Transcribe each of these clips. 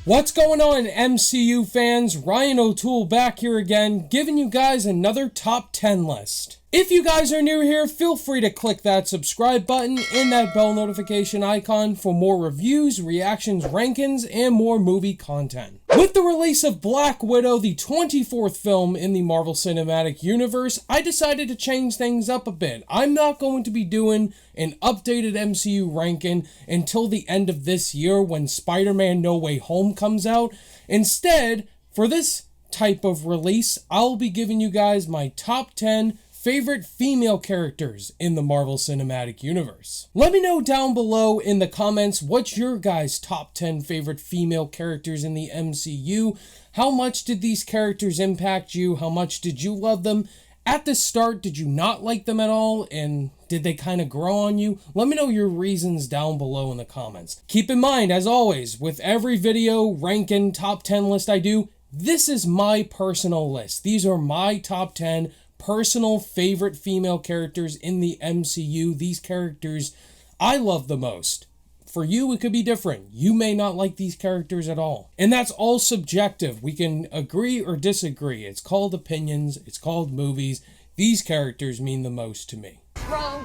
What's going on, MCU fans? Ryan O'Toole back here again, giving you guys another top 10 list. If you guys are new here, feel free to click that subscribe button and that bell notification icon for more reviews, reactions, rankings, and more movie content. With the release of Black Widow, the 24th film in the Marvel Cinematic Universe, I decided to change things up a bit. I'm not going to be doing an updated MCU ranking until the end of this year when Spider-Man No Way Home comes out. Instead, for this type of release, I'll be giving you guys my top 10 favorite female characters in the Marvel Cinematic Universe. Let me know down below in the comments what's your guys' top 10 favorite female characters in the MCU. How much did these characters impact you? How much did you love them? At the start, did you not like them at all? And did they kind of grow on you? Let me know your reasons down below in the comments. Keep in mind, as always, with every video, ranking, top 10 list I do, this is my personal list. These are my top 10 personal favorite female characters in the MCU. These characters I love the most. For you, it could be different. You may not like these characters at all. And that's all subjective. We can agree or disagree. It's called opinions. It's called movies. These characters mean the most to me. Bro,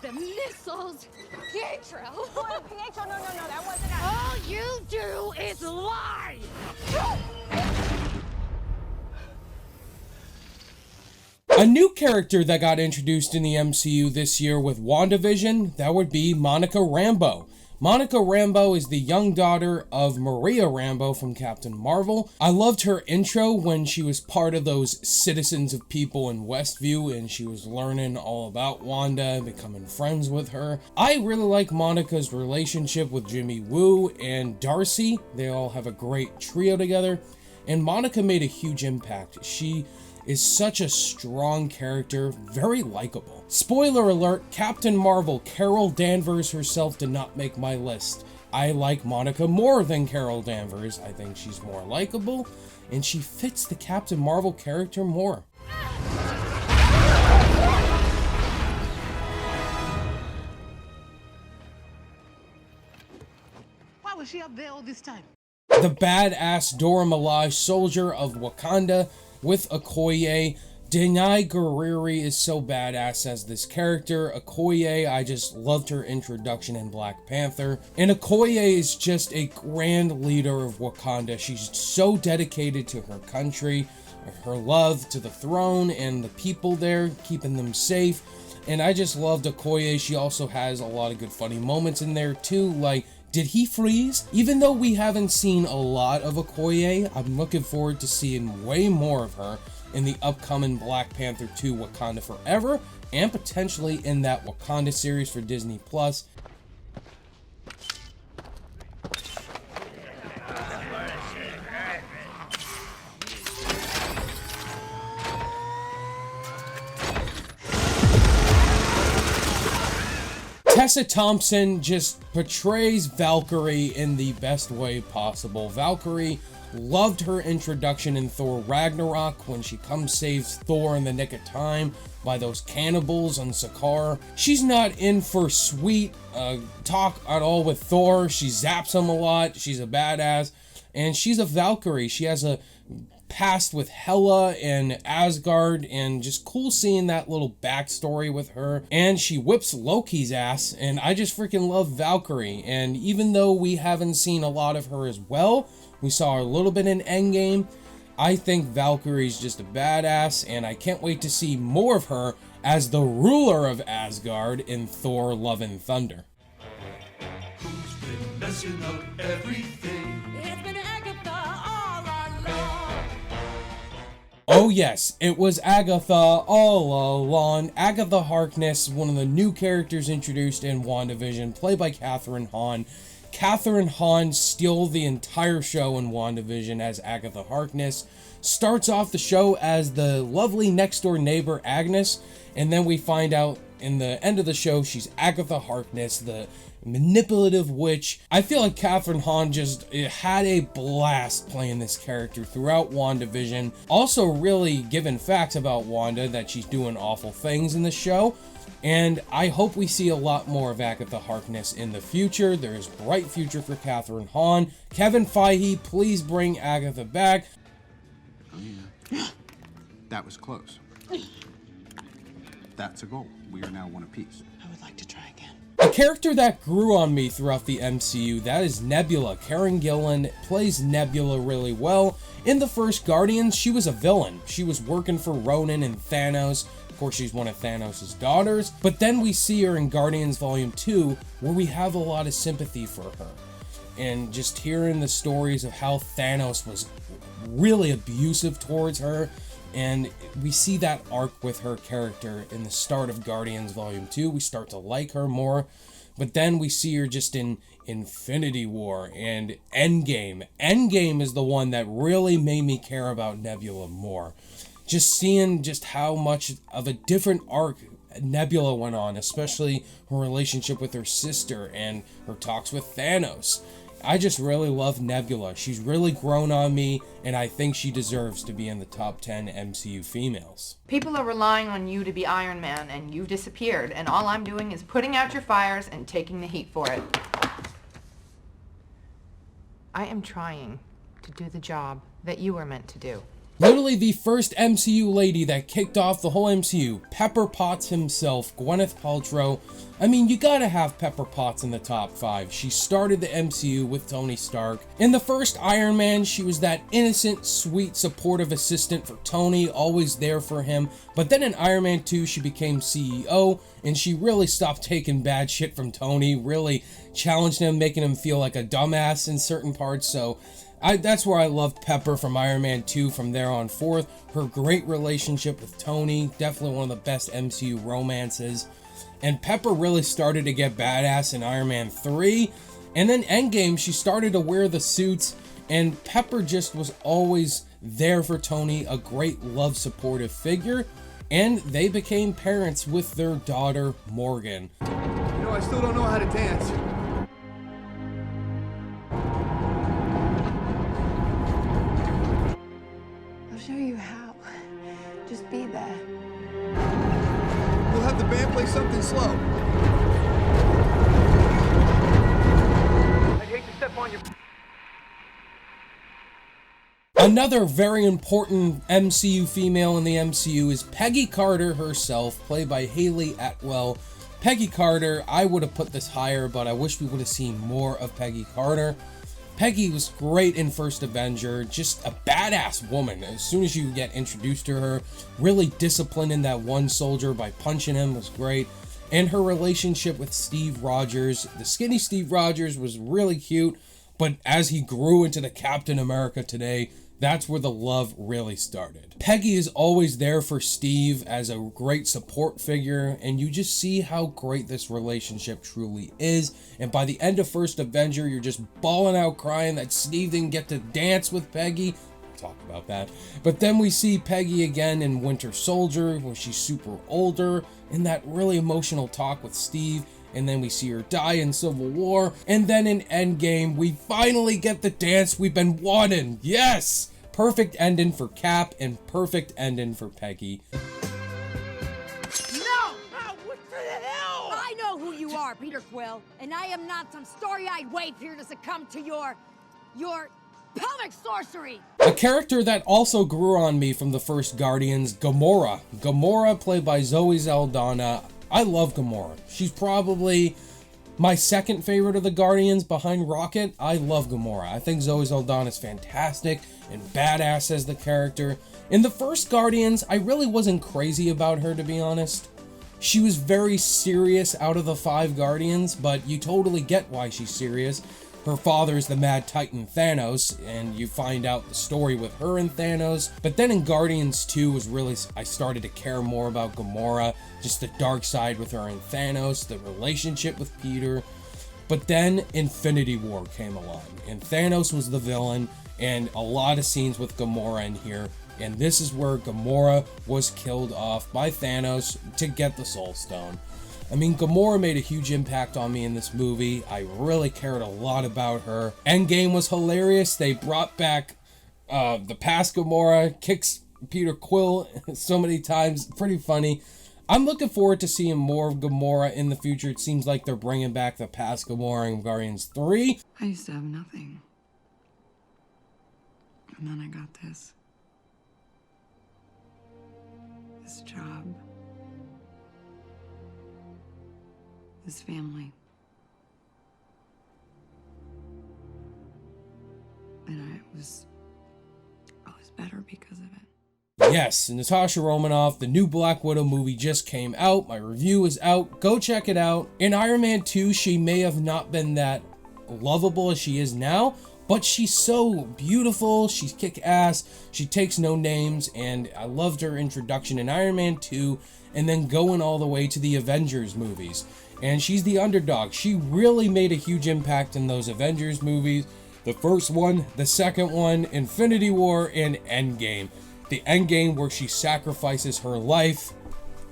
the missiles. Pietro. Oh, Pietro, no, that wasn't us. All you do is lie. A new character that got introduced in the MCU this year with WandaVision, that would be Monica Rambeau. Monica Rambeau is the young daughter of Maria Rambeau from Captain Marvel. I loved her intro when she was part of those citizens of people in Westview and she was learning all about Wanda and becoming friends with her. I really like Monica's relationship with Jimmy Woo and Darcy. They all have a great trio together. And Monica made a huge impact. She is such a strong character, very likable. Spoiler alert, Captain Marvel, Carol Danvers herself did not make my list. I like Monica more than Carol Danvers. I think she's more likable, and she fits the Captain Marvel character more. Why was she up there all this time? The badass Dora Milaje, soldier of Wakanda, with Okoye. Denai Guerreri is so badass as this character. Okoye, I just loved her introduction in Black Panther. And Okoye is just a grand leader of Wakanda. She's so dedicated to her country, her love to the throne and the people there, keeping them safe. And I just loved Okoye. She also has a lot of good funny moments in there too, like, did he freeze? Even though we haven't seen a lot of Okoye, I'm looking forward to seeing way more of her in the upcoming Black Panther 2 Wakanda Forever, and potentially in that Wakanda series for Disney+. Tessa Thompson just portrays Valkyrie in the best way possible. Valkyrie, loved her introduction in Thor Ragnarok when she comes saves Thor in the nick of time by those cannibals on Sakaar. She's not in for sweet talk at all with Thor. She zaps him a lot. She's a badass. And she's a Valkyrie. She has a past with Hela and Asgard, and just cool seeing that little backstory with her. And she whips Loki's ass, and I just freaking love Valkyrie. And even though we haven't seen a lot of her as well, we saw her a little bit in Endgame, I think Valkyrie's just a badass, and I can't wait to see more of her as the ruler of Asgard in Thor Love and Thunder. Who's been messing up everything? It's been Agatha all along. Oh yes, it was Agatha all along. Agatha Harkness, one of the new characters introduced in WandaVision, played by Kathryn Hahn. Kathryn Hahn steals the entire show in WandaVision as Agatha Harkness. Starts off the show as the lovely next door neighbor Agnes, and then we find out in the end of the show she's Agatha Harkness, the manipulative witch. I feel like Kathryn Hahn just had a blast playing this character throughout WandaVision. Also really giving facts about Wanda, that she's doing awful things in the show. And I hope we see a lot more of Agatha Harkness in the future. There is bright future for Kathryn Hahn. Kevin Feige, please bring Agatha back. Oh yeah. That was close. That's a goal. We are now one apiece. I would like to try again. A character that grew on me throughout the MCU, that is Nebula. Karen Gillan plays Nebula really well. In the first Guardians, she was a villain. She was working for Ronan and Thanos. Of course, she's one of Thanos' daughters. But then we see her in Guardians Volume 2, where we have a lot of sympathy for her. And just hearing the stories of how Thanos was really abusive towards her. And we see that arc with her character in the start of Guardians Volume 2. We start to like her more. But then we see her just in Infinity War and Endgame. Endgame is the one that really made me care about Nebula more. Just seeing just how much of a different arc Nebula went on, especially her relationship with her sister and her talks with Thanos. I just really love Nebula. She's really grown on me, and I think she deserves to be in the top 10 MCU females. People are relying on you to be Iron Man, and you've disappeared, and all I'm doing is putting out your fires and taking the heat for it. I am trying to do the job that you were meant to do. Literally the first MCU lady that kicked off the whole MCU, Pepper Potts himself, Gwyneth Paltrow. I mean, you gotta have Pepper Potts in the top 5. She started the MCU with Tony Stark. In the first Iron Man, she was that innocent, sweet, supportive assistant for Tony, always there for him. But then in Iron Man 2, she became CEO, and she really stopped taking bad shit from Tony, really challenged him, making him feel like a dumbass in certain parts. So that's where I loved Pepper from Iron Man 2 from there on forth. Her great relationship with Tony, definitely one of the best MCU romances. And Pepper really started to get badass in Iron Man 3. And then Endgame, she started to wear the suits. And Pepper just was always there for Tony, a great love supportive figure. And they became parents with their daughter, Morgan. You know, I still don't know how to dance. Show you how. Just be there. We'll have the band play something slow. I'd hate to step on your... Another very important MCU female in the MCU is Peggy Carter herself, played by Haley Atwell. Peggy Carter, I would have put this higher, but I wish we would have seen more of Peggy Carter. Peggy was great in First Avenger, just a badass woman. As soon as you get introduced to her, really disciplining that one soldier by punching him was great. And her relationship with Steve Rogers, the skinny Steve Rogers, was really cute. But as he grew into the Captain America today, that's where the love really started. Peggy is always there for Steve as a great support figure, and you just see how great this relationship truly is. And by the end of First Avenger, you're just bawling out crying that Steve didn't get to dance with Peggy. We'll talk about that. But then we see Peggy again in Winter Soldier, where she's super older, in that really emotional talk with Steve. And then we see her die in Civil War. And then in Endgame, we finally get the dance we've been wanting. Yes! Perfect ending for Cap and perfect ending for Peggy. No! What the hell? I know who you are, Peter Quill, and I am not some starry-eyed waif here to succumb to your pelvic sorcery. A character that also grew on me from the first Guardians, Gamora. Gamora, played by Zoe Saldana. I love Gamora. She's probably my second favorite of the Guardians behind Rocket. I love Gamora. I think Zoe Saldana is fantastic and badass as the character. In the first Guardians, I really wasn't crazy about her, to be honest. She was very serious out of the 5 Guardians, but you totally get why she's serious. Her father's the Mad Titan Thanos, and you find out the story with her and Thanos. But then in Guardians 2 was really, I started to care more about Gamora, just the dark side with her and Thanos, the relationship with Peter. But then Infinity War came along, and Thanos was the villain, and a lot of scenes with Gamora in here. And this is where Gamora was killed off by Thanos to get the Soul Stone. I mean, Gamora made a huge impact on me in this movie. I really cared a lot about her. Endgame was hilarious. They brought back the past Gamora, kicks Peter Quill so many times. Pretty funny. I'm looking forward to seeing more of Gamora in the future. It seems like they're bringing back the past Gamora in Guardians 3. I used to have nothing. And then I got this. This job. This family. And I was better because of it. Yes, Natasha Romanoff, the new Black Widow movie just came out. My review is out. Go check it out. In Iron Man 2, she may have not been that lovable as she is now, but she's so beautiful. She's kick-ass. She takes no names, and I loved her introduction in Iron Man 2, and then going all the way to the Avengers movies. And she's the underdog. She really made a huge impact in those Avengers movies. The first one, the second one, Infinity War, and Endgame. The Endgame where she sacrifices her life.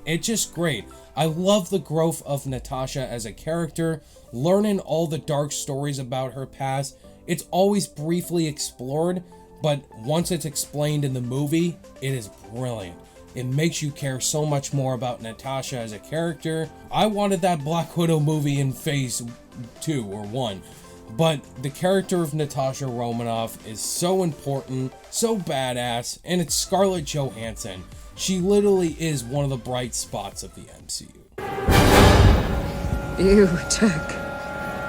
It's just great. I love the growth of Natasha as a character, learning all the dark stories about her past. It's always briefly explored, but once it's explained in the movie, it is brilliant. It makes you care so much more about Natasha as a character. I wanted that Black Widow movie in phase 2 or 1. But the character of Natasha Romanoff is so important, so badass, and it's Scarlett Johansson. She literally is one of the bright spots of the MCU. You took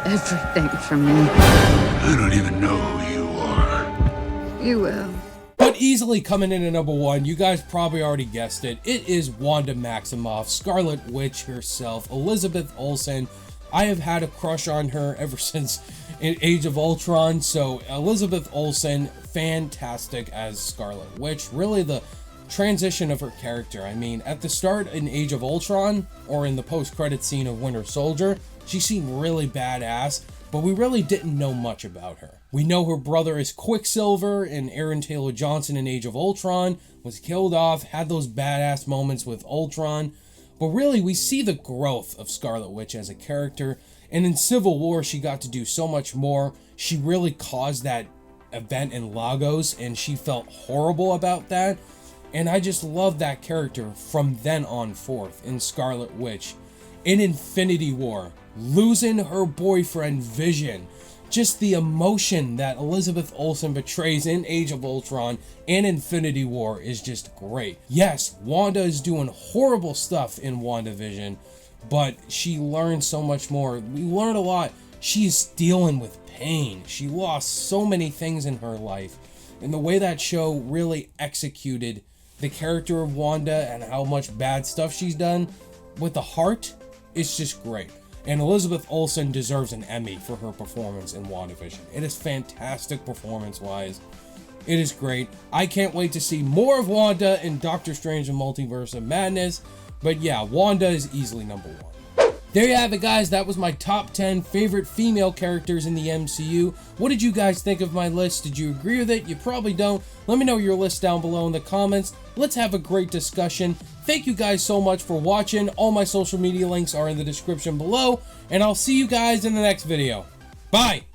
everything from me. I don't even know who you are. You will. But easily coming in at number 1, you guys probably already guessed it. It is Wanda Maximoff, Scarlet Witch herself, Elizabeth Olsen. I have had a crush on her ever since Age of Ultron. So Elizabeth Olsen, fantastic as Scarlet Witch. Really the transition of her character. I mean, at the start in Age of Ultron, or in the post-credit scene of Winter Soldier, she seemed really badass, but we really didn't know much about her. We know her brother is Quicksilver, and Aaron Taylor Johnson in Age of Ultron was killed off, had those badass moments with Ultron. But really, we see the growth of Scarlet Witch as a character, and in Civil War, she got to do so much more. She really caused that event in Lagos, and she felt horrible about that. And I just love that character from then on forth in Scarlet Witch. In Infinity War, losing her boyfriend Vision. Just the emotion that Elizabeth Olsen betrays in Age of Ultron and Infinity War is just great. Yes, Wanda is doing horrible stuff in WandaVision, but she learned so much more. We learned a lot. She's dealing with pain. She lost so many things in her life. And the way that show really executed the character of Wanda and how much bad stuff she's done with the heart, it's just great. And Elizabeth Olsen deserves an Emmy for her performance in WandaVision. It is fantastic performance-wise. It is great. I can't wait to see more of Wanda in Doctor Strange and Multiverse of Madness. But yeah, Wanda is easily number 1. There you have it, guys. That was my top 10 favorite female characters in the MCU. What did you guys think of my list? Did you agree with it? You probably don't. Let me know your list down below in the comments. Let's have a great discussion. Thank you guys so much for watching. All my social media links are in the description below, and I'll see you guys in the next video. Bye!